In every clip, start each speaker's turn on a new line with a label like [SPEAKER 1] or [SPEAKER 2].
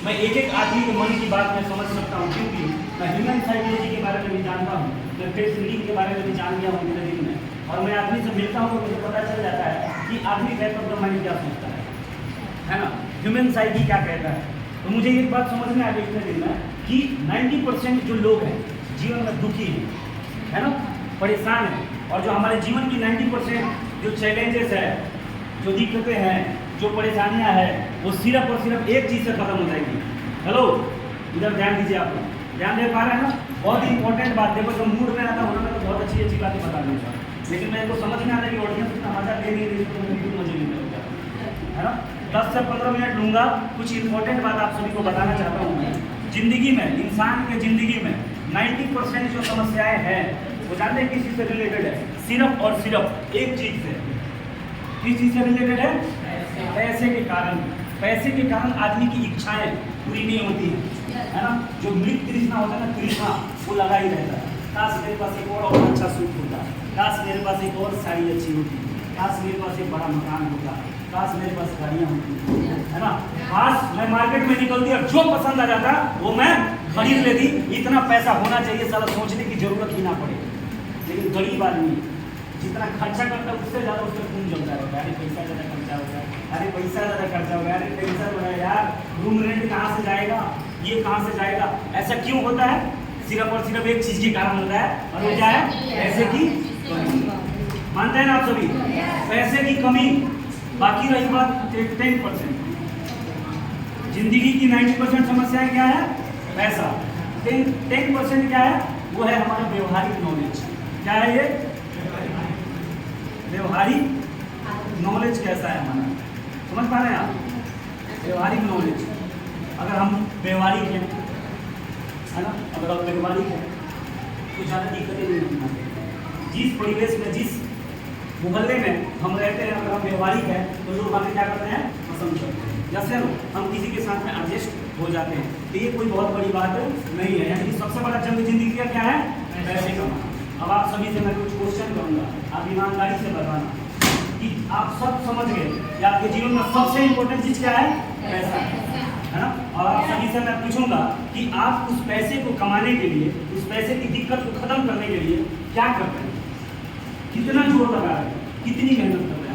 [SPEAKER 1] मैं एक एक आदमी के मन की बात मैं समझ सकता हूँ, क्योंकि मैं ह्यूमन साइकोलॉजी के बारे में भी जानता हूँ, मैं फेस रीडिंग के बारे में भी जान गया हूँ मेरे दिन में, और मैं आदमी से मिलता हूँ तो मुझे पता चल जाता है कि आदमी बैक ऑफ द माइंड क्या सोचता है ना, ह्यूमन साइकी क्या कहता है। तो मुझे एक बात समझ में आ गई इतने दिन में कि 90% जो लोग हैं जीवन में दुखी हैं, है ना, परेशान हैं, और जो हमारे जीवन की 90% जो चैलेंजेस है, जो दिक्कतें हैं, जो परेशानियां हैं, वो सिर्फ और सिर्फ एक चीज़ से खत्म हो जाएगी। हेलो, इधर ध्यान दीजिए, आप ध्यान दे पा रहे हैं ना, बहुत ही इंपॉर्टेंट बात। देखो जब मूड में आता हूँ ना तो बहुत अच्छी अच्छी बातें बता दूँगा, लेकिन मेरे को समझ में आता है कि ऑडियंस इतना मजा ले नहीं रही तो बिल्कुल मजे नहीं लगता, है ना। 10 से 15 मिनट लूँगा, कुछ इंपॉर्टेंट बात आप सभी को बताना चाहता हूँ मैं। जिंदगी में, इंसान के जिंदगी में 90% जो समस्याएं हैं वो जानते हैं किस चीज़ से रिलेटेड है? सिर्फ और सिर्फ एक चीज़ से। किस चीज़ से रिलेटेड है? पैसे के कारण। पैसे के कारण आदमी की इच्छाएं पूरी नहीं होती है ना। जो मृत तृष्णा होता है ना, तृष्णा वो लगा ही रहता है। काश मेरे पास एक और अच्छा सूट होता, काश मेरे पास एक और साड़ी अच्छी होती, काश मेरे पास एक बड़ा मकान होता, काश मेरे पास गाड़ियाँ होती, है ना। काश मैं मार्केट में निकलती और जो पसंद आ जाता वो मैं खरीद लेती। इतना पैसा होना चाहिए साला सोचने की जरूरत ही ना पड़े। लेकिन गरीब आदमी जितना खर्चा करता है उससे ज़्यादा उसका खून जमता रहता है। अरे पैसा ज़्यादा खर्चा हो गया, अरे पैसा ज़्यादा खर्चा हो गया, अरे टेंशन हो रहा है यार, रूम रेंट कहाँ से जाएगा, ये कहाँ से जाएगा। ऐसा क्यों होता है? सिर्फ और सिर्फ एक चीज़ के कारण होता है, और वो क्या है? पैसे की कमी। मानते हैं ना आप सभी? पैसे की कमी। बाकी रही बात 10%। जिंदगी की 90% समस्याएं क्या है? पैसा। 10% क्या है? वो है हमारा व्यवहारिक नॉलेज। क्या है ये? व्यवहारिक नॉलेज कैसा है हमारा, समझ पा रहे हैं आप? व्यवहारिक नॉलेज। अगर हम व्यवहारिक हैं, है ना, अगर आप व्यवहारिक हैं तो ज़्यादा दिक्कतें नहीं होती। जिस परिवेश में, जिस मोहल्ले में हम रहते हैं, अगर हम व्यवहारिक हैं तो लोग हमें क्या करते हैं? पसंद करते हैं। जैसे हम किसी के साथ में एडजस्ट हो जाते हैं, तो ये कोई बहुत बड़ी बात नहीं है। यानी सबसे बड़ा जंग जिंदगी का क्या है? पैसे कमाना। अब आप सभी से मैं कुछ क्वेश्चन करूंगा, आप ईमानदारी से बताना कि आप सब समझ गए कि आपके जीवन में सबसे इंपॉर्टेंट चीज क्या है? पैसा, है ना। और आप सभी से मैं पूछूंगा कि आप उस पैसे को कमाने के लिए, उस पैसे की दिक्कत को खत्म करने के लिए क्या करते हैं? कितना जोर लगा रहे हैं, कितनी मेहनत कर रहे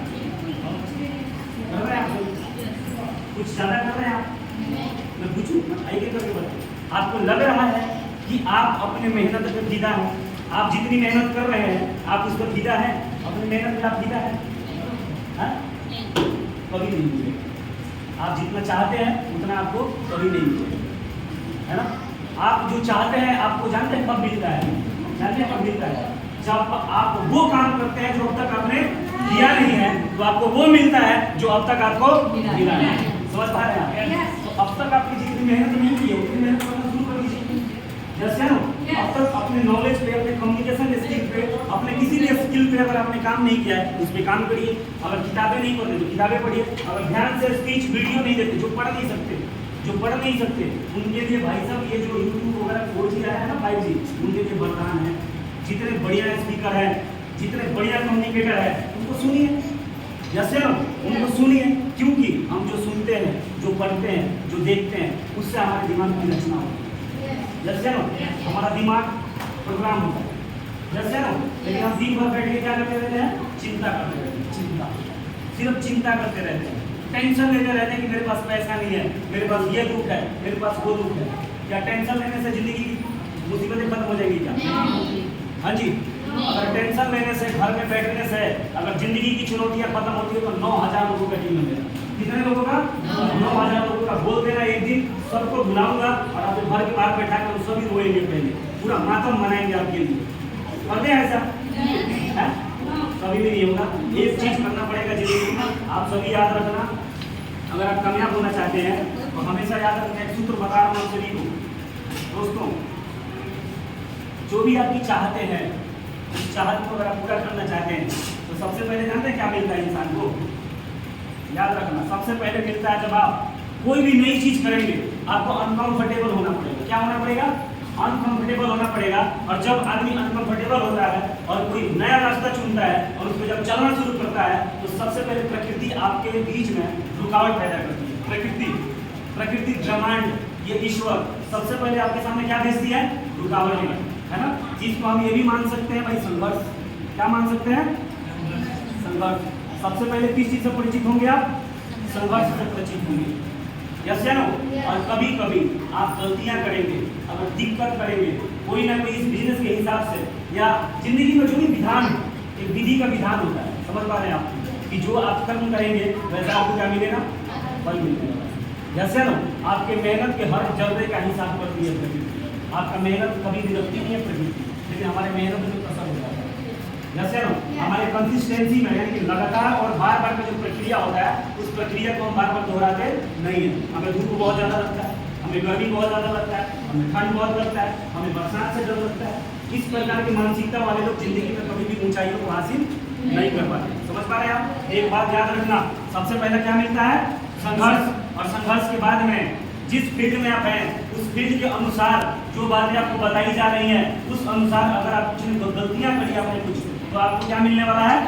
[SPEAKER 1] हैं आप? कुछ ज़्यादा कर रहे हैं आप? मैं पूछूं, एक एक करके बताओ। आपको लग रहा है कि आप अपने मेहनत पर फिदा हैं? आप जितनी मेहनत कर रहे हैं आप उस पर फिदा है? अपनी मेहनत पर आप फिदा है? कभी नहीं मिलेगा। आप जितना चाहते हैं उतना आपको कभी नहीं मिलेगा, है ना। आप जो चाहते हैं आपको जानते हैं कब मिलता है? जानते हैं कब मिलता है? जब आप वो काम करते हैं जो अब तक आपने किया नहीं है, तो आपको वो मिलता है जो अब तक आपको मिला है। समझ पा रहे हैं? तो अब तक आपकी जितनी मेहनत नहीं की है उतनी मेहनत करना शुरू कर दीजिए। जैसे अब तक अपने नॉलेज पे, अपने कम्युनिकेशन स्किल पे, अपने किसी भी स्किल पे अगर आपने काम नहीं किया है उस पर काम करिए। अगर किताबें नहीं पढ़ते तो किताबें पढ़िए। अगर ध्यान से स्पीच वीडियो नहीं देखते, जो पढ़ नहीं सकते, उनके लिए भाई साहब ये जो यूट्यूब वगैरह 4G आया है ना, 5G, उनके लिए वरदान है। जितने बढ़िया स्पीकर है, जितने बढ़िया कम्युनिकेटर है, उनको सुनिए। जैसे उनको सुनिए, क्योंकि हम जो सुनते हैं, जो पढ़ते हैं, जो देखते हैं, उससे हमारे दिमाग की रचना होती है। जैसे हमारा दिमाग प्रोग्राम होता है, जैसे लेकिन हम दिन भर बैठ के क्या करते रहते हैं? चिंता करते रहते हैं। चिंता, सिर्फ चिंता करते रहते हैं, टेंशन लेते रहते हैं कि मेरे पास पैसा नहीं है, मेरे पास ये दुख है, मेरे पास वो दुख है। क्या टेंशन लेने से जिंदगी की मुसीबतें खत्म हो जाएगी क्या? हाँ जी। अगर टेंशन लेने से, घर में बैठने से अगर जिंदगी की चुनौतियां खत्म होती है तो 9000 लोगों का टीम मिलेगा। कितने लोगों का? 9000 लोगों का। बोल देना एक दिन सबको बुलाऊंगा और आपको घर के बाहर बैठा कर सभी रोएंगे, पहले पूरा मातम मनाएंगे आपके लिए। करते हैं ऐसा? है? कभी भी नहीं होगा। एक चीज करना पड़ेगा जिंदगी में, आप सभी याद रखना। अगर आप कामयाब होना चाहते हैं तो हमेशा याद रखना, एक सूत्र बता रहा हूँ सभी को। दोस्तों, जो भी आपकी चाहते हैं, उस चाहत को अगर आप पूरा करना चाहते हैं तो सबसे पहले जानते हैं क्या मिलता है इंसान को? याद रखना, सबसे पहले मिलता है जब आप कोई भी नई चीज करेंगे आपको अनकंफर्टेबल होना पड़ेगा। क्या होना पड़ेगा? अनकंफर्टेबल होना पड़ेगा। और जब आदमी अनकंफर्टेबल होता है और कोई नया रास्ता चुनता है और उस पर जब चलना शुरू करता है तो सबसे पहले प्रकृति आपके बीच में रुकावट पैदा करती है। प्रकृति प्रकृति, ब्रह्मांड, ये ईश्वर सबसे पहले आपके सामने क्या भेजती है? रुकावट, है ना। चीज को हम ये भी मान सकते हैं भाई संघर्ष। क्या मान सकते हैं? संघर्ष। सबसे पहले किस चीज से परिचित होंगे आप? संघर्ष से परिचित होंगे, यस या नो। और कभी कभी आप गलतियां करेंगे, अगर दिक्कत करेंगे, कोई ना कोई इस बिजनेस के हिसाब से या जिंदगी में जो भी विधान है, एक विधि का विधान होता है, समझ पा रहे हैं आप, कि जो आप कर्म करेंगे वैसा आपको क्या मिलेगा? फल मिलेगा, यस या नो। आपके मेहनत के हर जर्रे का हिसाब करती है प्रकृति। आपका मेहनत कभी भी रखती नहीं है प्रकृति, लेकिन हमारे मेहनत में कसर होता है, यस या नो। हमारे कंसिस्टेंसी में, यानी कि लगातार और बार बार का जो प्रक्रिया होता है, उस प्रक्रिया को हम बार बार दोहराते नहीं है। हमें धूप बहुत ज़्यादा लगता है, हमें गर्मी बहुत ज़्यादा लगता है, हमें ठंड बहुत लगता है, हमें बरसात से डर लगता है। इस प्रकार की मानसिकता वाले लोग जिंदगी में कभी भी ऊंचाइयों को हासिल नहीं कर पाते, समझ पा रहे हैं आप। एक बात याद रखना, सबसे पहले क्या मिलता है? संघर्ष। और संघर्ष के बाद में जिस फील्ड में आप हैं, उस फील्ड के अनुसार जो बातें आपको बताई जा रही हैं, उस अनुसार अगर आप कुछ गलतियां करी आपने कुछ, तो आपको क्या मिलने वाला है?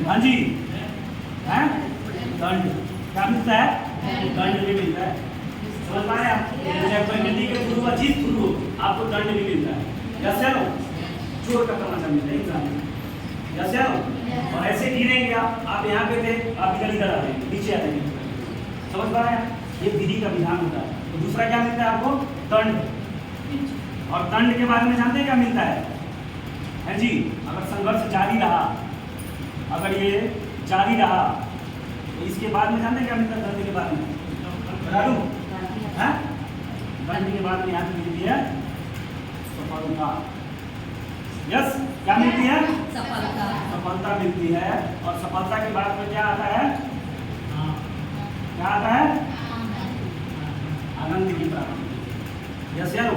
[SPEAKER 1] हाँ जी, है दंड। क्या मिलता है? दंड भी मिलता है, समझ पा रहे हैं आप। चाहे प्रकृति के थ्रू या जिस थ्रू आपको दंड भी मिलता है, यस या नो। चोर का तमाचा मिलता है इंसान, यस या नो। और ऐसे गिरेंगे आप यहाँ पे थे, आप इधर आ रहे नीचे आ रहे, समझ पा रहे हैं। ये विधि का विधान होता है। तो दूसरा क्या मिलता है आपको? दंड। और दंड के बारे में जानते हैं क्या मिलता है जी? अगर संघर्ष जारी रहा, अगर ये जारी रहा, तो इसके बाद में जानते हैं क्या मिलता है? दंड के बाद में बता दूं? दंड के बाद में यहाँ पे मिलती है सफलता, यस। क्या मिलती है?
[SPEAKER 2] सफलता।
[SPEAKER 1] सफलता मिलती है। और सफलता के बाद में क्या आता है? क्या आता है? आनंद की प्राप्ति, यस या नो।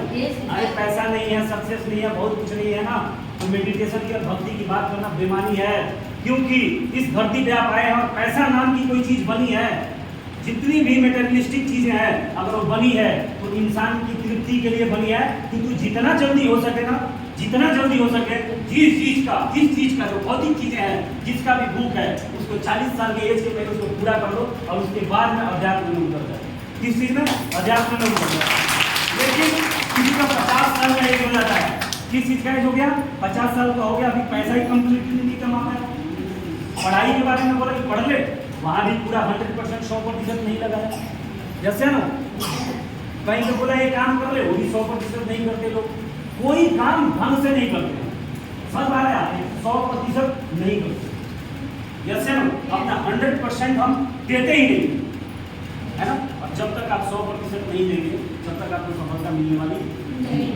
[SPEAKER 1] अरे पैसा नहीं है, सक्सेस नहीं है, बहुत कुछ नहीं है ना, तो मेडिटेशन की और भक्ति की बात करना बेमानी है। क्योंकि इस धरती पे आप आए हैं और पैसा नाम की कोई चीज बनी है, जितनी भी मेटेरियलिस्टिक चीजें हैं, अगर वो बनी है तो इंसान की तृप्ति के लिए बनी है। कि तू जितना जल्दी हो सके ना, जितना जल्दी हो सके, जिस चीज का जो भौतिक चीजें हैं, जिसका भी भूख है, उसको 40 साल के एज के पहले उसको पूरा कर लो, और उसके बाद में अध्यात्म में उतर जाए। किस चीज में? अध्यात्म में उतर जाए। लेकिन किसी का 50 साल का एज हो जाता है, किस चीज का एज हो गया? 50 साल का हो गया, अभी पैसा ही कंप्लीटली नहीं कमा पाया। पढ़ाई के बारे में बोला कि पढ़ ले, वहां भी पूरा 100% 100% नहीं लगा है, जैसे ना। कहीं तो बोला ये काम कर ले, वो भी 100% नहीं करते लोग। कोई काम ढंग से नहीं करते, समझ आ रहा है? 100% नहीं करते, जैसे ना। अपना 100% हम देते ही नहीं, है ना। और जब तक आप 100% नहीं देंगे, जब तक आपको सफलता मिलने वाली नहीं,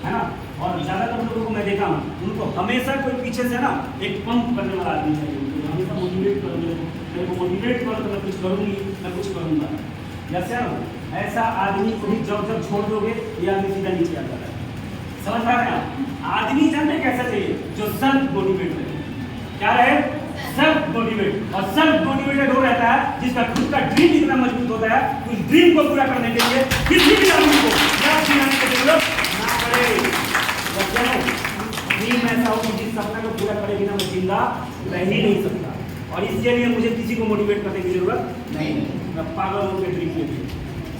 [SPEAKER 1] है ना। और ज्यादातर लोगों को मैं देखा हूँ, उनको हमेशा कोई पीछे से ना एक पंप करने वाला आदमी चाहिए, हमेशा मोटिवेट करोगे, मेरे को मोटिवेट करो तो मैं कुछ करूँगी, मैं कुछ करूँगा, जैसे ना। ऐसा आदमी को भी जब छोड़ दोगे, ये आदमी सीधा नीचे आ जाता है, समझ पा रहे हैं आप। आदमी जानते कैसा चाहिए? जो सेल्फ मोटिवेट रहे। क्या रहे? Self motivate. और सेल्फ मोटिवेटेड हो रहता है जिसका खुद का ड्रीम इतना मजबूत होता है, उस ड्रीम को पूरा करने के लिए किसी भी आदमी को जरूरत ना पड़े। ड्रीम ऐसा हो कि जिस सपना को पूरा करे बिना मैं जिंदा रह ही नहीं सकता, और इसके लिए मुझे किसी को मोटिवेट करने की जरूरत नहीं। मैं पागल हूँ ड्रीम के लिए,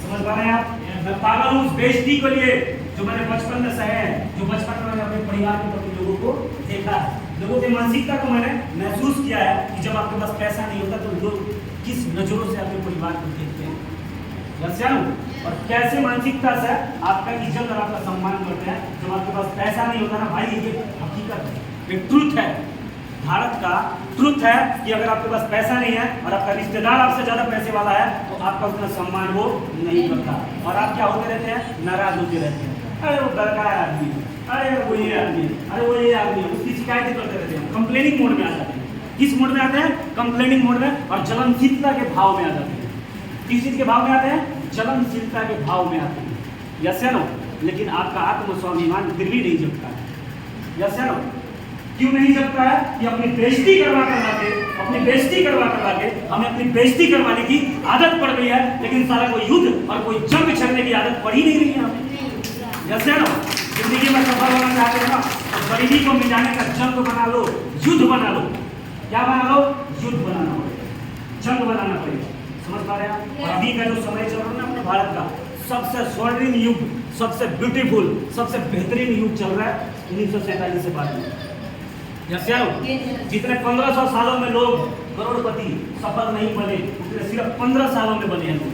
[SPEAKER 1] समझ पा रहे हैं आप। मैं पागल हूँ उस बेइज्जती के लिए जो मैंने बचपन में सहे है, जो बचपन में मैंने अपने परिवार के प्रति लोगों को देखा है, लोगों की मानसिकता को मैंने महसूस किया है कि जब आपके पास पैसा नहीं होता तो लोग किस नजरों से आपके परिवार को देखते हैं, और कैसे मानसिकता से आपका इज्जत और आपका सम्मान करते हैं। जब आपके पास पैसा नहीं होता ना भाई, ये हकीकत है, ये ट्रुथ है, भारत का ट्रुथ है कि अगर आपके पास पैसा नहीं है और आपका रिश्तेदार आपसे ज्यादा पैसे वाला है तो आपका उतना सम्मान वो नहीं करता, और आप क्या होते रहते हैं? नाराज होते रहते हैं। अरे वो दरकार आदमी है, अरे वो ये आदमी है, अरे वो ये आदमी है, उसकी शिकायतें करते रहते हैं। कंप्लेनिंग मोड में आ जाते हैं। किस मोड में आते हैं? कंप्लेनिंग मोड में। और जलनशीलता के भाव में आ जाते हैं। किस चीज के भाव में आते हैं? जलनशीलता के भाव में आते हैं, यस या नो। लेकिन आपका आत्मस्वाभिमान फिर भी नहीं जगता है, यस या नो। क्यों नहीं जगता है? कि अपनी बेइज्जती करवा के हमें अपनी बेइज्जती करवाने की आदत पड़ गई है, लेकिन सारा कोई युद्ध और कोई जंग छड़ने की आदत पड़ ही नहीं रही है हमें, यस या नो। जिंदगी में सफल होना चाहते हैं ना, तो गरीबी को मिटाने का जंग बना लो, युद्ध बना लो। क्या बना लो? युद्ध बनाना पड़ेगा, जंग बनाना पड़ेगा, समझ पा रहे हैं आप? और अभी का जो समय चल रहा है ना अपने भारत का, सबसे स्वर्णिम युग, सबसे ब्यूटीफुल, सबसे बेहतरीन युग चल रहा है 1947 से बाद में। जितने 1500 सालों में लोग करोड़पति सफल नहीं बने, उतने सिर्फ 15 सालों में बने हैं लोग।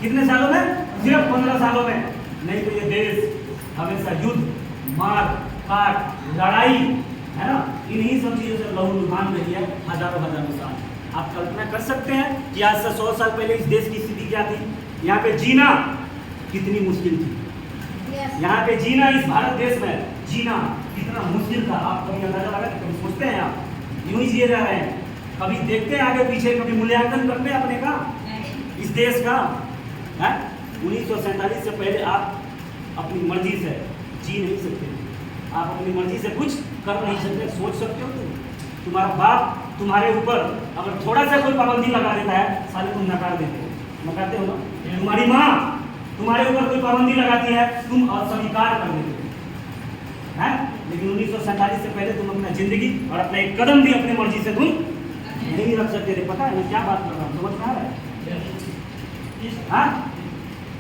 [SPEAKER 1] कितने सालों में? सिर्फ 15 सालों में। नहीं तो ये देश हमेशा युद्ध, मार काट, लड़ाई, है ना, इन्हीं सब चीजों से लहूलुहान रही है हजारों साल। आप कल्पना कर सकते हैं कि आज से 100 साल पहले इस देश की स्थिति क्या थी? यहाँ पे जीना कितनी मुश्किल थी। यहाँ पे जीना, इस भारत देश में जीना कितना मुश्किल था। आप कभी अंदाजा लगा, कभी सोचते हैं? आप यूं ही जिए जा रहे हैं, कभी देखते हैं आगे पीछे, कभी मूल्यांकन करते हैं अपने का, इस देश का? 1947 से पहले आप अपनी मर्जी से जी नहीं सकते, आप अपनी मर्जी से कुछ कर नहीं सकते। सोच सकते हो तुम्हारा बाप तुम्हारे ऊपर अगर थोड़ा सा कोई पाबंदी लगा देता है, साले तुम नकार देते हो, नकारते हो ना? तुम्हारी माँ तुम्हारे ऊपर कोई पाबंदी लगाती है, तुम अस्वीकार कर देते हो, है? लेकिन 1947 से पहले तुम अपना जिंदगी और अपना एक कदम भी अपनी मर्जी से तुम नहीं रख सकते थे। पता है मैं क्या बात कर रहा हूँ? समझ में आ रहा है?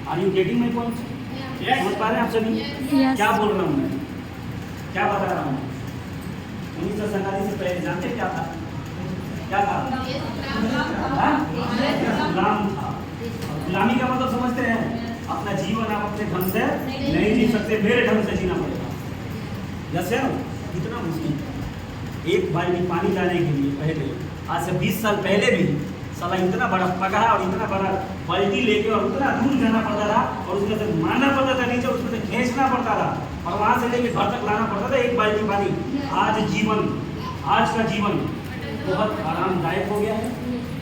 [SPEAKER 1] Are you getting my point? समझ पा रहे हैं आप सभी? क्या बोल रहा हूँ मैं, क्या बता रहा हूँ? 1947 से पहले जानते क्या था? क्या था? गुलाम था। गुलामी का मतलब समझते हैं? अपना जीवन आप अपने ढंग से नहीं जी सकते, मेरे ढंग से जीना पड़ेगा। जैसे कितना मुश्किल। एक बाल्टी पानी लाने के लिए पहले, आज से 20 साल पहले भी साला इतना बड़ा पगहा और इतना बड़ा बाल्टी लेके और उतना दूर जाना पड़ता था, और उसमें से मारना पड़ता था नीचे, उसमें से खींचना पड़ता था, और वहाँ से लेके घर तक लाना पड़ता था एक बाल्टी पानी। आज का जीवन बहुत आरामदायक हो गया है,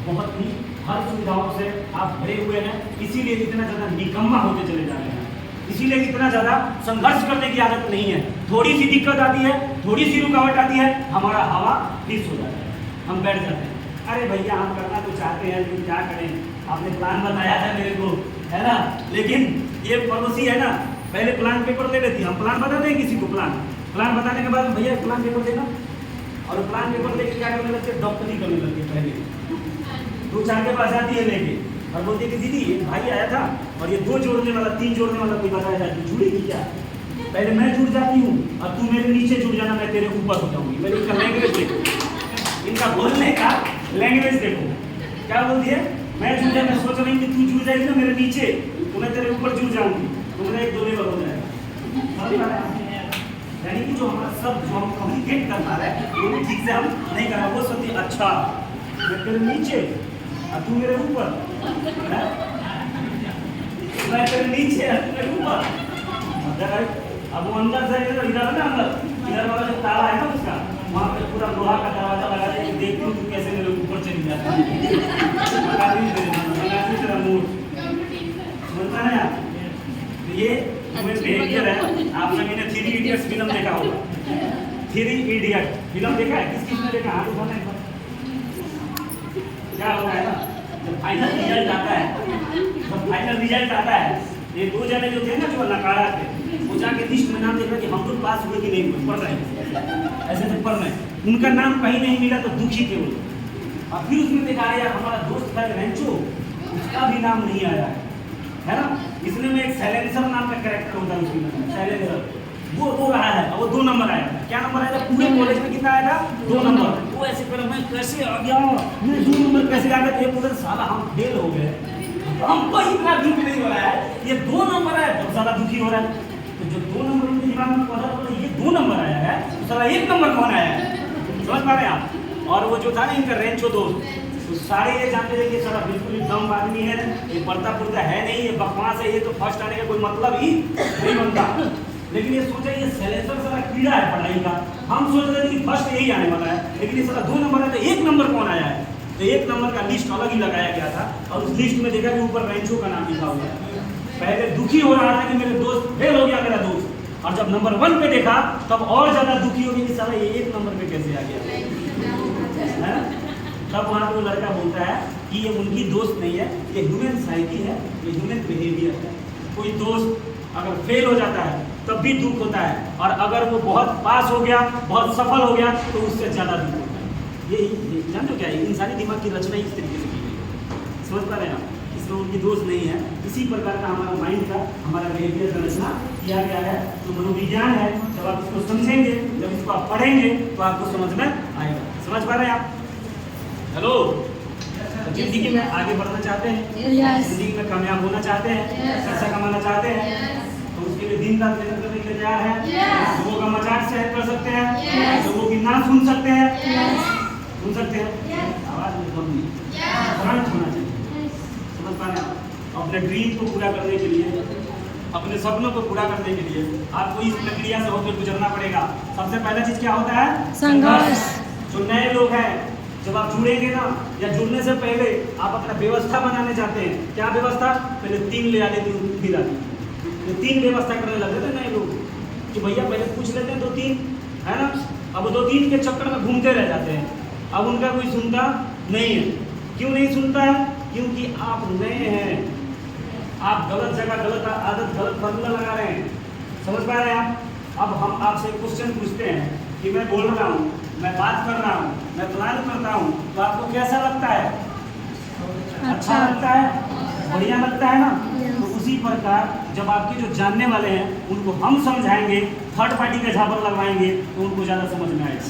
[SPEAKER 1] बहुत ही हर सुविधाओं से आप भरे हुए हैं। इसीलिए इतना ज़्यादा निकम्मा होते चले जा रहे हैं, इसीलिए इतना ज़्यादा संघर्ष करने की आदत नहीं है। थोड़ी सी दिक्कत आती है, थोड़ी सी रुकावट आती है, हमारा हवा फिक्स हो जाता है, हम बैठ जाते हैं। अरे भैया हम करना तो चाहते हैं, लेकिन क्या करें, आपने प्लान बताया था मेरे को, है ना, लेकिन ये पड़ोसी है ना, पहले प्लान पेपर ले लेती है। हम प्लान बताते हैं किसी को, प्लान बताने के बाद भैया प्लान पेपर देना, और प्लान पेपर लेके क्या करने लगते हैं? डॉक्टरी करने लगती है। पहले 2-4 के पास आती है लेके और बोलती है कि दीदी एक भाई आया था और ये 2 जोड़ने वाला 3 जोड़ने वाला कोई बताया जाए तो जुड़ेगी क्या? पहले मैं जुड़ जाती हूँ और तू मेरे नीचे जुड़ जाना, मैं तेरे ऊपर हो जाऊंगी। मेरी इनका लैंग्वेज देखो, इनका बोलने का लैंग्वेज देखो, क्या बोलती है? मैं जुड़ जाए, मैं सोच रही हूँ कि तू जुड़ जाएगी ना मेरे नीचे, तो मैं तेरे ऊपर जुड़ जाऊंगी, तो मेरा एक 2 लेवल हो जाएगा। यानी कि जो हमारा सब जो हम कम्युनिकेट कर पा रहे हैं वो ठीक से हम नहीं कर रहे। वो सोचती अच्छा मैं तेरे नीचे और तू मेरे ऊपर, मैं तेरे नीचे और तू मेरे ऊपर। अब वो अंदर से इधर है ना, इधर वाला जो ताला है ना उसका, वहाँ पे पूरा लोहा का दरवाजा लगा दे, देखती हूँ तू कैसे मेरे ऊपर चली जाता है। ये बिहेवियर है। आप सभी ने 3 इडियट्स फिल्म देखा होगा। 3 इडियट फिल्म देखा है? किस ने देखा? हाथ उठाना एक बार। क्या होता है ना, जब फाइनल रिजल्ट आता है, ये 2 जने जो थे ना जो नकारा थे, वो जाके लिस्ट में नाम देखा कि हम लोग पास हुए कि नहीं हुए, पढ़ रहे हैं ऐसे तो पढ़ रहे हैं, उनका नाम कहीं नहीं मिला तो दुखी थे वो। और फिर उसमें देखा यार हमारा दोस्त था रेंचो, उसका भी नाम नहीं आया है ना। इसलिए में एक साइलेंसर नाम का कैरेक्टर होता है उसमें, साइलेंसर, वो रहा है, और वो 2 नंबर आया था। क्या नंबर आया था? पूरे कॉलेज में कितना आया था? 2 नंबर। वो ऐसे कर, मैं कैसे आ गया, मैं 2 नंबर कैसे आ गया? ये पूरे साला हम फेल हो गए, हमको इतना दुख नहीं हो रहा है, ये 2 नंबर आया तो ज़्यादा दुखी हो रहा है। तो जो 2 नंबर उनके दिमाग में पड़ा तो ये 2 नंबर आया है, तो साला 1 नंबर कौन आया है? समझ पा रहे हैं आप? और वो जो था ना इनका रेंचो दोस्त, तो सारे ये जानते थे कि सारा बिल्कुल ही दम आदमी है, ये पढ़ता पुढ़ता है नहीं, ये बकवास है, ये तो फर्स्ट आने का कोई मतलब ही नहीं बनता। लेकिन ये सोचा ये साइलेंसर सारा कीड़ा है पढ़ाई का, हम सोच रहे थे कि फर्स्ट यही आने वाला है, लेकिन ये सारा 2 नंबर है, तो 1 नंबर कौन आया है? तो 1 नंबर का लिस्ट अलग ही लगाया गया था, और उस लिस्ट में देखा कि ऊपर रेंचो का नाम लिखा हुआ है। पहले दुखी हो रहा था कि मेरे दोस्त फेल हो गया, मेरा दोस्त, और जब नंबर 1 पे देखा तब और ज्यादा दुखी हो गया कि साला ये 1 नंबर पे कैसे आ गया। तब वहाँ पे वो लड़का बोलता है कि ये उनकी दोस्त नहीं है, ये ह्यूमन साइकी है, ये ह्यूमन बिहेवियर है। कोई दोस्त अगर फेल हो जाता है तब भी दुख होता है, और अगर वो बहुत पास हो गया, बहुत सफल हो गया, तो उससे ज़्यादा दुख होता है। ये जानते हो क्या है? इंसानी दिमाग की रचना इस तरीके से की गई है। समझ पा रहे हैं आप? इसमें उनकी दोष नहीं है। इसी प्रकार का हमारा माइंड का, हमारा बिहेवियर का रचना किया गया है। तो मनोविज्ञान है, जब आप इसको समझेंगे, जब इसको आप पढ़ेंगे तो आपको समझ में आएगा। समझ पा रहे हैं आप? हेलो, जिंदगी में आगे बढ़ना चाहते हैं, जिंदगी में कामयाब होना चाहते हैं, पैसा कमाना चाहते हैं, तो उसके लिए दिन रात मेहनत करने के लिए तैयार है। लोगों का मजाक से हेल्प कर सकते हैं, लोगों की ना सुन सकते हैं, सुन सकते हैं, आवाज में कम नहीं, शांत होना चाहिए। समझ पा रहे हैं? अपने ड्रीम को पूरा करने के लिए, अपने सपनों को पूरा करने के लिए आपको इस प्रक्रिया से होकर गुजरना पड़ेगा। सबसे पहला चीज क्या होता है? संघर्ष। जो नए लोग हैं, जब आप जुड़ेंगे ना, या जुड़ने से पहले आप अपना व्यवस्था बनाने चाहते हैं। क्या व्यवस्था? पहले 3 ले आने दी, फिर आती 3 व्यवस्था करने लगे थे नए लोग कि भैया पहले पूछ लेते हैं 2-3, है ना। अब 2-3 के चक्कर में घूमते रह जाते हैं। अब उनका कोई सुनता नहीं है। क्यों नहीं सुनता है? क्योंकि आप नए हैं, आप गलत जगह, गलत आदत, गलत फॉर्मूला लगा रहे हैं। समझ पा रहे हैं आप? अब हम आपसे क्वेश्चन पूछते हैं कि मैं बोल रहा हूँ, मैं बात कर रहा हूँ, मैं प्लान करता हूँ, तो आपको कैसा लगता है? अच्छा लगता है, बढ़िया लगता है ना। तो उसी प्रकार जब आपके जो जानने वाले हैं उनको हम समझाएंगे, थर्ड पार्टी का झापर लगवाएंगे, तो उनको ज़्यादा समझ में आएगा।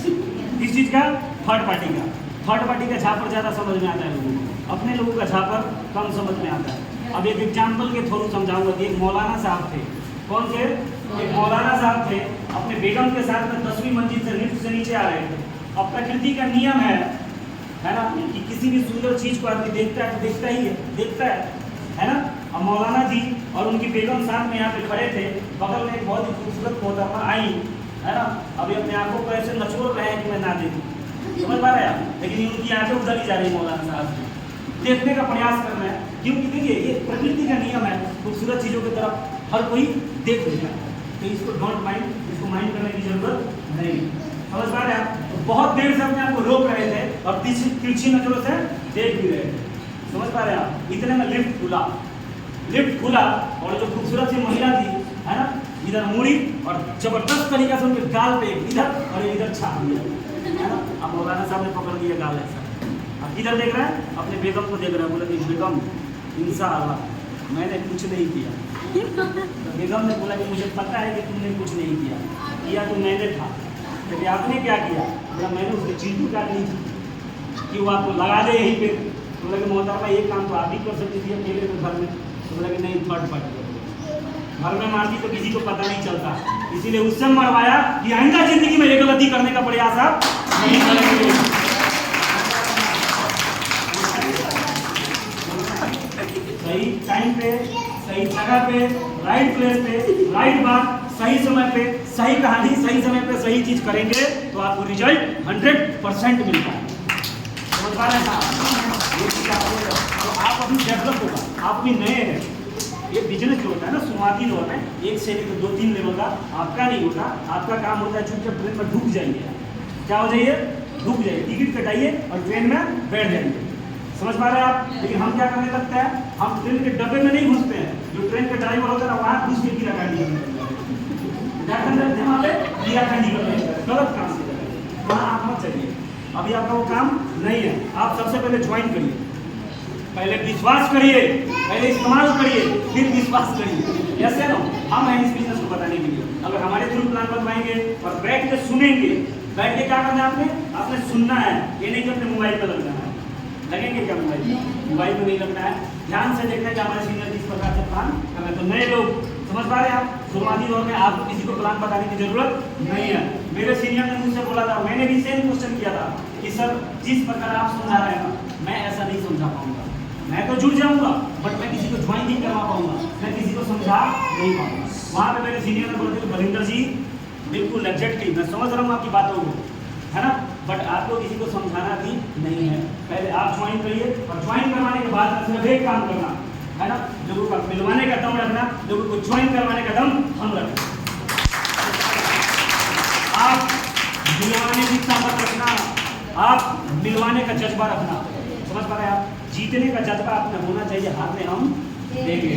[SPEAKER 1] किस चीज़ का? थर्ड पार्टी का। थर्ड पार्टी का झापर ज़्यादा समझ में आता है लोगों को, अपने लोगों का झापर कम समझ में आता है। अब एक एग्जाम्पल के थ्रू समझाऊंगा कि एक मौलाना साहब थे। कौन थे? एक मौलाना साहब थे, अपने बेगम के साथ में 10वीं मंजिल से लिफ्ट से नीचे आ रहे थे। अब प्रकृति का नियम है ना, कि किसी भी सुंदर चीज को आदमी देखता है तो देखता ही है ना। अब मौलाना जी और उनकी बेगम साथ में यहाँ पे खड़े थे, बगल में एक बहुत ही खूबसूरत मोहतरमा आई, है ना। अभी अपने आंखों को ऐसे नचोड़ रहे हैं कि मैं ना देखूं, समझ पा रहे हैं? लेकिन उनकी आंखें उधर ही जा रही मौलाना साहब से, देखने का प्रयास करना है। क्योंकि देखिए ये प्रकृति का नियम है, खूबसूरत चीज़ों की तरफ हर कोई देख लेगा, तो इसको डोंट माइंड, इसको माइंड करने की जरूरत नहीं। समझ पा रहे हैं आप? तो बहुत देर से अपने आपको रोक रहे थे और तिरछी नजरों से देख भी रहे थे। समझ पा रहे हैं आप? इतने में लिफ्ट खुला और जो खूबसूरत सी महिला थी, है ना, इधर मुड़ी और जबरदस्त तरीका से उनके गाल पे इधर और इधर छाप दिया, है ना। अब मौलाना साहब ने पकड़ दिया गाल ऐसा। अब किधर देख रहा है? अपने बेगम को देख रहा है। बोला कि बेगम, इंशाअल्लाह मैंने कुछ नहीं किया। तो बेगम ने बोला कि मुझे पता है कि तुमने कुछ नहीं किया तो मैंने था। लेकिन आपने क्या किया? बोला मैंने उसकी चीज़ काट ली थी कि वो आपको लगा दे यहीं पे। तो बोला कि मोहतरमा ये काम तो आप ही कर सकती थी अकेले तो घर में। तो बोला कि नहीं, थर्ड पार्टी घर में मारती तो किसी को पता नहीं चलता, इसीलिए उससे मरवाया कि आइंदा जिंदगी में ये गलती करने का प्रयास आप नहीं करेंगे। सही टाइम पे, सही जगह पे, राइट प्लेस पे, राइट बात, सही समय पे, सही कहानी, सही समय पे सही चीज करेंगे तो आपको रिजल्ट 100% मिलता है। समझ पा रहे हैं? ये चीज तो आप अभी डेवलप होगा, आप भी नए हैं। ये बिजनेस जो होता है ना, शुरुआती दौर में 1 से लेकर 2-3 लेवल का आपका नहीं होता। आपका काम होता है चुपचाप ट्रेन में ढुक जाइए। क्या हो जाइए? ढुक जाइए, टिकट कटाइए और ट्रेन में बैठ जाइए। समझ पा रहे हैं आप? लेकिन हम क्या करने लगते हैं? हम ट्रेन के डब्बे में नहीं घुसते हैं। जो ट्रेन का ड्राइवर होता है ना, वहाँ घुस के कीड़ा काटी गलत काम से वहाँ आप मत चलिए। अभी आपका वो काम नहीं है। आप सबसे पहले ज्वाइन करिए, पहले विश्वास करिए, पहले इस्तेमाल करिए, फिर विश्वास करिए। ऐसे ना हम हैं इस बिजनेस को बताने के लिए। अगर हमारे थ्रू प्लान बनवाएंगे और बैठ के सुनेंगे, बैठ के क्या करना है आपने सुनना है। ये नहीं कि अपने मोबाइल पर लग जाना है। लगेंगे क्या मोबाइल में नहीं लगना है। ध्यान से देखना है कि हमारे सीनियर किस प्रकार से प्लान कर रहे हैं। तो नए लोग समझ पा रहे हैं आप? शुरुआती दौर में आपको किसी को प्लान बताने की जरूरत नहीं है। मेरे सीनियर ने मुझसे बोला था, मैंने भी सेम क्वेश्चन किया था कि सर जिस प्रकार आप समझा रहे हैं ना, मैं ऐसा नहीं समझा पाऊंगा। मैं तो जुड़ जाऊंगा बट मैं किसी को ज्वाइन नहीं करवा पाऊंगा, मैं किसी को समझा नहीं पाऊंगा। वहाँ पे मेरे सीनियर ने बोला था, बलिंदर जी बिल्कुल एग्जैक्टली मैं समझ रहा हूँ आपकी बातों को, है ना, बट आपको किसी को समझाना भी नहीं है। पहले आप ज्वाइन करिए और ज्वाइन करवाने के बाद सिर्फ एक काम करना है ना, लोगों का मिलवाने का दम रखना, लोगों को ज्वाइन करवाने का दम हम रखना। आप मिलवाने की ताकत रखना, आप मिलवाने का जज्बा रखना। समझ पा रहे हैं आप? जीतने का जज्बा आपने होना चाहिए, हारने हम देंगे।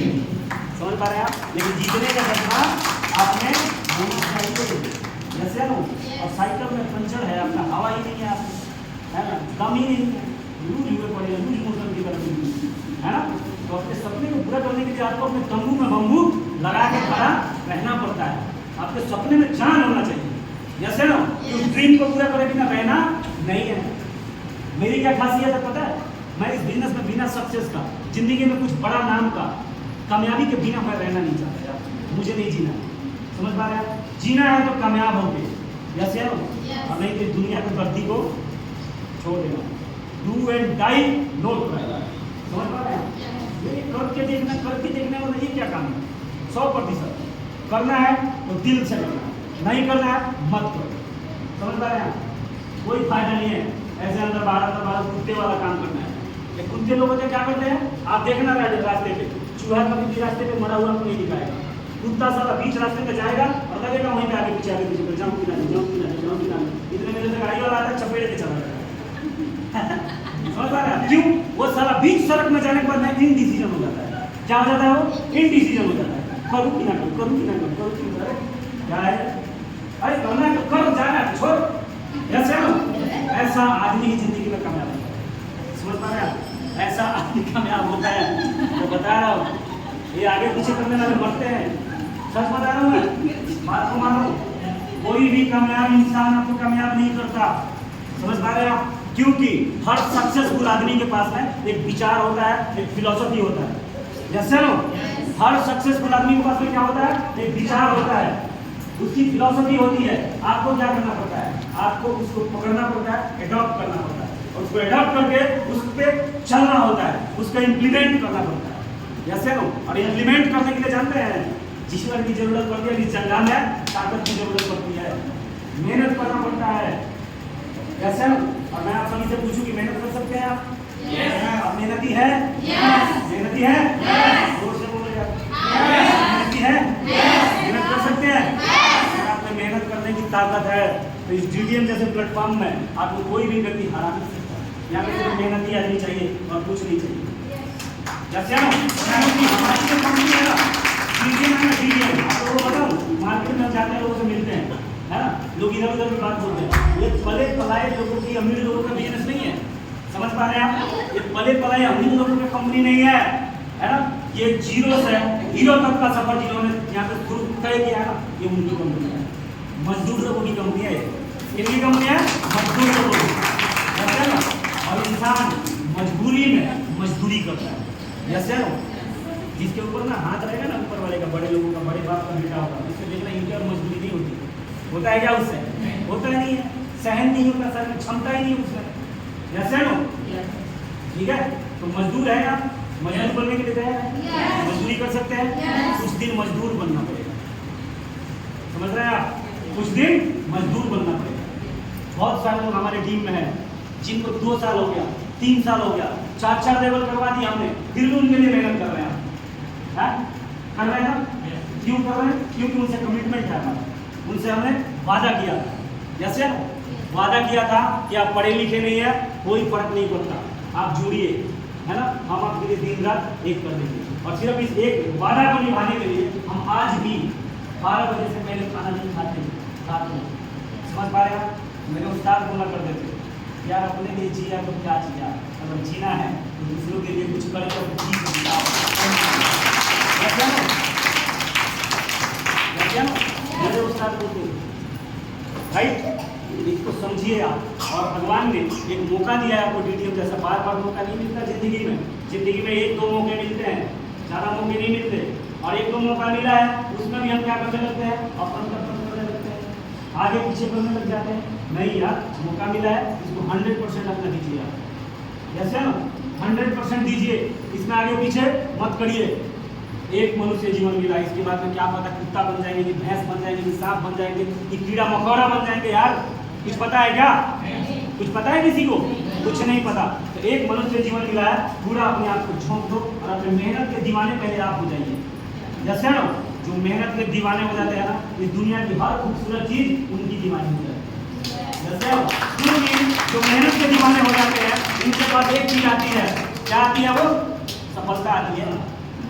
[SPEAKER 1] समझ पा रहे हैं आप? लेकिन जीतने का जज्बा आपने होना चाहिए। जैसे ना, और साइकिल में पंचर है, अपना हवा ही नहीं है, है ना, दम ही नहीं है, लूज हुए पड़े, लूज मोशन की तरफ है ना। तो अपने सपने को पूरा करने के लिए आपको अपने तंबू में बम्बू लगा के खड़ा रहना पड़ता है। आपके सपने में जान होना चाहिए, जैसे ना कि उस ड्रीम को पूरा करे बिना रहना नहीं है। मेरी क्या खासियत है पता है, मैं इस बिजनेस में बिना सक्सेस का, जिंदगी में कुछ बड़ा नाम का, कामयाबी के बिना मैं रहना नहीं चाहता यार, मुझे नहीं जीना। समझ पा रहे हैं? जीना है तो कामयाब होके, जैसे और नहीं तो दुनिया की गर्दी को छोड़ देना। डू एंड डाई नोट करेगा। समझ पा रहे हैं? ये करके देखने वाला ये क्या काम है? 100% करना है तो दिल से करना, नहीं करना है मत करो। समझ पा रहे हैं? कोई फायदा नहीं है ऐसे अंदर बाहर कुत्ते वाला काम करना है। ये कुत्ते लोग क्या करते हैं, आप देखना रास्ते पे चूहा कभी भी रास्ते पे मरा हुआ को नहीं दिखाएगा। कुत्ता सारा बीच रास्ते पे जाएगा और लगेगा वहीं पे आगे पीछे जाऊँ कि ना, इतने मेरे से गाड़ी वाला आता है चपेट के चला जाएगा। समझ पा रहे हैं? क्यों? वो सारा बीच सड़क में जाने के बाद में इनडिसीजन हो जाता है। क्या हो जाता है? वो इनडिसीजन हो जाता है। करूँ कि ना करूँ, क्या है? अरे करना है तो करो, जाना है छोड़। ऐसा आदमी ही जिंदगी में कामयाब होता है। समझ पा रहे हैं? ऐसा आदमी कामयाब होता है। तो बता रहा हूँ, ये आगे पीछे करने वाले मरते हैं। सच बता रहा हूँ मैं, बात को मानो। कोई भी कामयाब इंसान आपको कामयाब नहीं करता। समझ पा रहे हैं आप? क्योंकि हर सक्सेसफुल आदमी के पास में एक विचार होता है, एक फिलॉसफी होता है। जैसे हर सक्सेसफुल आदमी के पास में क्या होता है? एक विचार होता है, उसकी फिलॉसफी होती है। आपको क्या करना पड़ता है? आपको उसको पकड़ना पड़ता है, एडॉप्ट करना पड़ता है, और उसको एडॉप्ट करके उस पर चलना होता है, उसका इम्प्लीमेंट करना पड़ता है। जैसे और इम्प्लीमेंट करने के लिए जानते हैं जिस्म की जरूरत पड़ती है, इस जंगल में ताकत की जरूरत पड़ती है, मेहनत करना पड़ता है। जैसे और मैं आप सभी से पूछूं कि मेहनत कर सकते हैं आप? आप मेहनती है? मेहनती है? जोर से बोलिए। मेहनती है? मेहनत कर सकते हैं? अगर आप में मेहनत करने की ताकत है तो इस DDM जैसे प्लेटफॉर्म में आपको कोई भी व्यक्ति हरा नहीं सकता। यहाँ पे सिर्फ मेहनती आदमी चाहिए और कुछ नहीं चाहिए। जैसे हमारी जो कंपनी है ना, DDM आपको बताऊँ, मार्केट में जाते हैं लोगों से मिलते हैं, है ना, लोग इधर उधर की बात बोलते हैं। ये पले पलाए लोगों की, अमीर लोगों का बिजनेस नहीं है। समझ पा रहे हैं आप? ये पले पलाए अमीर लोगों की कंपनी नहीं है, है ना। ये जीरो से हीरो तक का सफर जिन्होंने यहाँ पे शुरू तय किया है ना, ये उनकी कंपनी है। मजदूर लोगों की कंपनी है। किसकी कंपनी है? मजदूर लोगों की, है ना। और इंसान मजबूरी में मजदूरी करता है। जैसे जिसके ऊपर ना हाथ रहेगा ना, ऊपर वाले का, बड़े लोगों का, बड़े बाप का बेटा होगा, उससे देखना इनकी और मजदूरी नहीं होती। होता है क्या उससे? होता ही नहीं है, सहन नहीं होता, सहन में क्षमता ही नहीं उसमें। जैसे नो ठीक है, तो मजदूर है ना, मजदूर बनने के लिए तैयार है? मजदूरी कर सकते हैं? कुछ दिन मजदूर बनना पड़ेगा। समझ रहे हैं आप? कुछ दिन मजदूर बनना पड़ेगा। बहुत सारे लोग हमारे टीम में हैं जिनको 2 साल हो गया, 3 साल हो गया, 4 लेवल करवा दिया हमने, फिर भी उनके लिए मेहनत कर रहे हैं। कर रहे हैं ना? क्यों कर रहे हैं? क्योंकि उनसे कमिटमेंट है हमारा, उनसे हमने वादा किया था। जैसे वादा किया था कि आप पढ़े लिखे नहीं है, कोई फर्क नहीं पड़ता, आप जुड़िए, है ना, हम आपके लिए दिन रात एक कर देंगे। और सिर्फ इस एक वादा को निभाने के लिए हम आज भी 12 बजे से पहले खाना नहीं खाते रात में। समझ पा रहे हैं? मेरे उस्ताद बोला करते थे, यार अपने लिए जिया तो क्या जिया, अगर जीना है तो दूसरों के लिए कुछ करके जी मेरे उस्ताद बोलते भाई इसको समझिए आप। और भगवान ने एक मौका दिया है आपको DDM जैसा, बार बार मौका नहीं मिलता जिंदगी में। जिंदगी में 1-2 मौके मिलते हैं, ज़्यादा मौके नहीं मिलते। और 1-2 मौका मिला है, उसमें भी हम क्या करने लगते हैं? अपन करने लगते हैं, आगे पीछे करने लग जाते हैं। नहीं यार, मौका मिला है, इसको 100% अपना दीजिए आप। जैसे ना 100% दीजिए, इसमें आगे पीछे मत करिए। एक मनुष्य जीवन मिला, इसके बाद में क्या पता कुत्ता बन जाएंगे, कि भैंस बन जाएंगे, कि सांप बन जाएंगे, कि कीड़ा मकोड़ा बन जाएंगे। यार कुछ पता है क्या? कुछ पता है किसी को? कुछ नहीं पता। तो एक मनुष्य जीवन मिला है, पूरा अपने आप को झोंक दो और अपने मेहनत के दीवाने पहले आप हो जाइए। जैसे ना जो मेहनत के दीवाने हो जाते हैं ना, इस दुनिया की हर खूबसूरत चीज उनकी दीवानी हो जाती है। जैसे जो मेहनत के दीवाने हो जाते हैं, उनके पास एक चीज आती है। क्या आती है? वो सफलता आती है।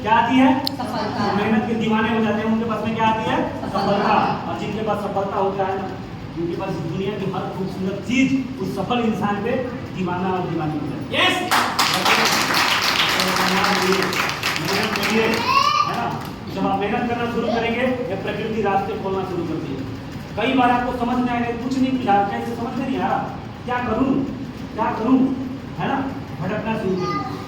[SPEAKER 1] क्या आती है? सफलता। मेहनत के दीवाने हो जाते हैं, उनके पास में क्या आती है? सफलता। और जिनके पास सफलता होता है ना, उनके पास दुनिया की हर खूबसूरत चीज उस सफल इंसान पे दीवाना और दीवानी हो जाती है। यस। मेहनत करिए, है ना। जब आप मेहनत करना शुरू करेंगे ये प्रकृति रास्ते खोलना शुरू करती है। कई बार आपको समझ में आएगा कुछ नहीं बुझा, कैसे समझ में नहीं आ रहा, क्या करूं, है ना। भटकना शुरू कर दीजिए।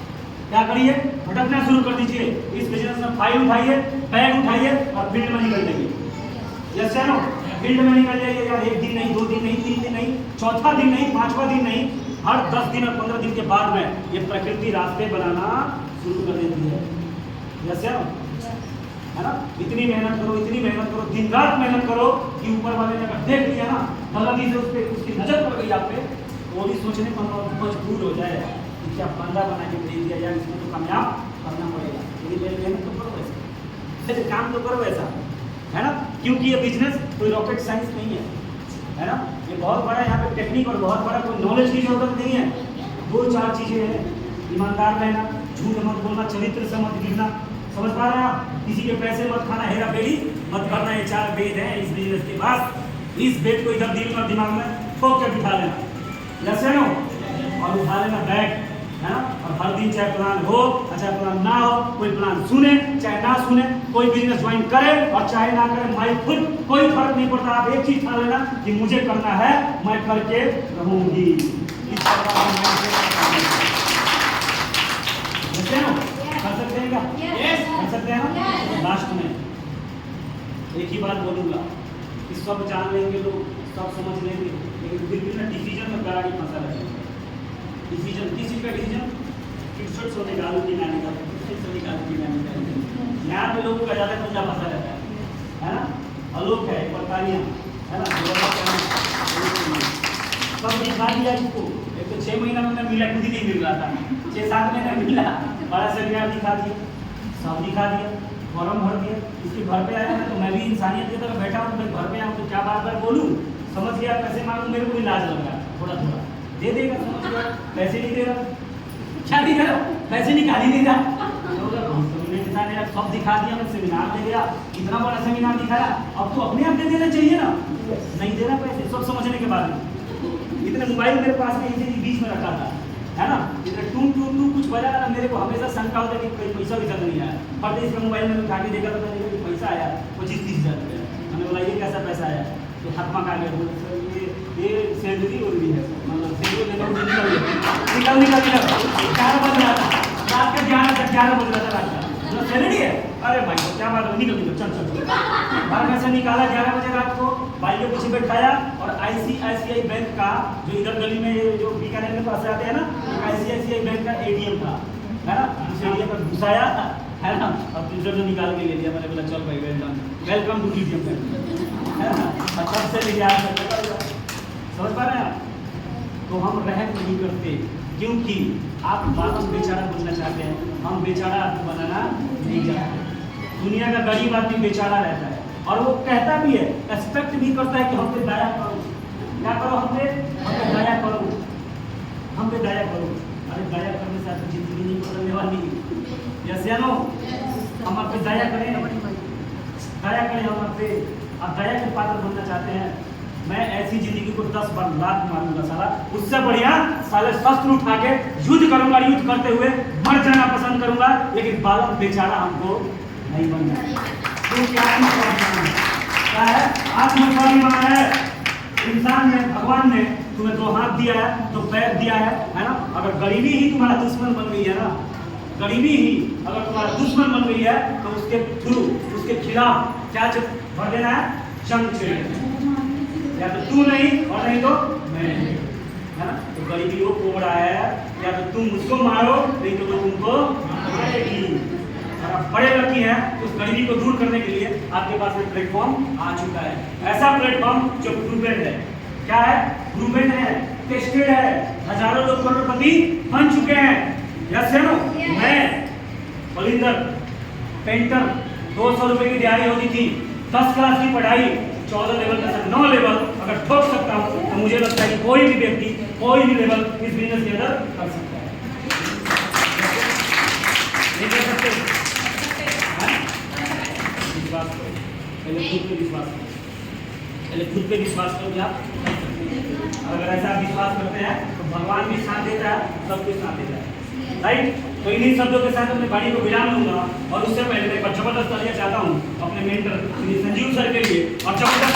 [SPEAKER 1] क्या करिए, भटकना शुरू कर दीजिए। इस बिजनेस में फाइल उठाइए, बैग उठाइए और फील्ड में निकल जाइए। यस या नो, फील्ड में निकल जाइए यार। 1 दिन नहीं, 2 दिन नहीं, 3 दिन नहीं, चौथा दिन नहीं, 5वां दिन नहीं, हर 10 दिन और 15 दिन के बाद में ये प्रकृति रास्ते बनाना शुरू कर देती है। यस या नो, है ना। इतनी मेहनत करो, दिन रात मेहनत करो कि ऊपर वाले ने अगर देख लिया ना, गलती से उस पर उसकी नजर पड़ गई आप पे, तो वो भी सोचने पर मजबूर हो जाए कि क्या बंदा बना के भेज दिया यार, इसमें तो कामयाब करना पड़ेगा। यदि मेरी मेहनत तो करो वैसे, काम तो करो वैसा, है ना। क्योंकि ये बिजनेस कोई रॉकेट साइंस नहीं है ना। ये बहुत बड़ा यहाँ पे टेक्निक और बहुत बड़ा कोई नॉलेज की जरूरत नहीं है। 2-4 चीजें हैं, ईमानदार रहना, झूठ मत बोलना, चरित्र से मत गिरना, समझ पा रहे हैं आप। किसी के पैसे मत खाना, हेरा फेरी मत करना। ये 4 वेद हैं इस बिजनेस के पास। इस वेद को इधर दिल में दिमाग में ठोक के बिठा लेना, जैसे नो, और उठा लेना बैग, है ना। और हर दिन चाहे प्लान हो चाहे प्लान ना हो, कोई प्लान सुने चाहे ना सुने, कोई बिजनेस ज्वाइन करे और चाहे ना करे, माई खुद कोई फर्क नहीं पड़ता। आप एक चीज ठान लेना कि मुझे करना है, मैं करके रहूंगी। इस प्रकार कर सकते हैं क्या? कर सकते हैं ना। लास्ट में एक ही बात बोलूंगा कि सब जान लेंगे लोग, सब समझ लेंगे, लेकिन फिर भी ना डिसीजन में गाड़ी फंसा रहेगा। डिसीजन किसी का डिसीजन फिक्सड से निकालू की ना निकालू, फिक्सड से निकालू की ना निकालू। यहाँ पे लोगों का ज़्यादा पंजा फंसा रहता है ना। आलोक है, परेशानियाँ, है ना। सब दिखा दिया इसको। एक तो 6 महीना में मिला, खुद ही नहीं मिल रहा था, 6-7 महीना मिला, बड़ा सेमिनार दिखा दिया, सब दिखा दिया, फॉर्म भर दिया। इसके घर पे आया ना, तो मैं भी इंसानियत की तरह बैठा हूँ, मैं घर पे आऊँ तो क्या बार बार बोलूँ, समझ गया। पैसे मांगू, मेरे को भी लाज लग रहा है, थोड़ा दे देगा, समझ गया। पैसे नहीं दे रहा, क्या नहीं दे रहा, पैसे निकाल ही नहीं रहा। इंसान यार सब दिखा दिया, मैं सेमिनार दे गया, इतना बड़ा सेमिनार दिखाया, अब तो अपने आप दे देना चाहिए ना। नहीं दे रहा पैसे, सब समझने के बाद में। इतने मोबाइल मेरे पास में इसी बीच में रखा था, है ना। इतने टू कुछ बजा रहा, मेरे को हमेशा शंका होता है कि पैसा वैसा नहीं आया। पर इसका मोबाइल में उठा के देखा तो मैंने कि पैसा आया 25-30 हज़ार रुपया। मैंने बोला ये कैसा पैसा आया, तो हाथ में आ गया, ये सैलरी हो रही है, मतलब निकल 11 बज रहा था, रात के 11 बज रहा था रात का, मतलब सैलरी है। अरे भाई तो क्या बात है, निकल चल बाहर में से निकाला 11 बजे रात को, भाई के पीछे बैठाया और ICICI बैंक का जो इधर गली में जो बीकानेर के पास आते हैं ना, ICICI बैंक का ATM था, है ना। उस ATM पर घुसाया, है ना, और दूसरे से निकाल के ले लिया। मैंने बोला चल भाई वेलकम टू ATM बैंक, है ना। तब से ले गया, समझ पा रहे हैं आप। तो हम रहम नहीं करते, क्योंकि आप बात बेचारा बनना चाहते हैं, हम बेचारा आदमी बनाना नहीं चाहते। दुनिया का गरीब आदमी बेचारा रहता है और वो कहता भी है, एक्सपेक्ट भी करता है कि हम पे दया करो, क्या करो, हम पे दया करो, हम पे दया करो। अरे दया करने से आपकी जिंदगी नहीं बदलने वाली। यस या नो, हम आप पे दया करें, दया करें हम आप पे। आप दया के पात्र बनना चाहते हैं, मैं ऐसी जिंदगी को 10 बार लात मारूंगा साला, उससे बढ़िया साले शस्त्र उठा के युद्ध करूंगा, युद्ध करते हुए मर जाना पसंद करूंगा, लेकिन बालक बेचारा हमको नहीं बनना। तो क्या है, आत्मस्वाभिमान है इंसान ने, भगवान ने तुम्हें 2 हाथ दिया है, 2 पैर दिया है ना। अगर गरीबी ही तुम्हारा दुश्मन बन गई है ना, गरीबी ही अगर तुम्हारा दुश्मन बन गई है, तो उसके थ्रू, उसके खिलाफ क्या भर देना है, जंग छेड़ना। या तो तू नहीं और नहीं तो मैं नहीं, है ना। तो गरीबी वो कोबरा है, या तो तुम उसको मारो नहीं तो वो तुमको मारेगी। अगर आप बड़े लकी हैं तो उस गरीबी को दूर करने के लिए आपके पास एक प्लेटफॉर्म आ चुका है, ऐसा प्लेटफॉर्म जो प्रूवेड है। क्या है, प्रूवेड है, टेस्टेड है, हजारों लोग करोड़पति बन चुके हैं। यस है नो। मैं बलिंदर पेंटर, 200 रुपए की दिहाड़ी होती थी, 10 क्लास की पढ़ाई, 14 लेवल का 9 लेवल अगर ठोक सकता हूँ, तो मुझे लगता है कि कोई भी व्यक्ति कोई भी लेवल इस बिजनेस के अंदर कर सकता है। नहीं कर सकते? विश्वास करो, पहले खुद पे विश्वास करो, पहले खुद पे विश्वास करो कि आप कर सकते हैं। अगर ऐसा विश्वास करते हैं तो भगवान भी साथ देता है, सब कुछ साथ देता है। राइट। तो इन्हीं शब्दों के साथ अपने वाणी को विराम दूंगा और उससे पहले मैं एक बार जबरदस्त तालियां चाहता हूँ अपने मेंटर श्री संजीव सर के लिए और जबरदस्त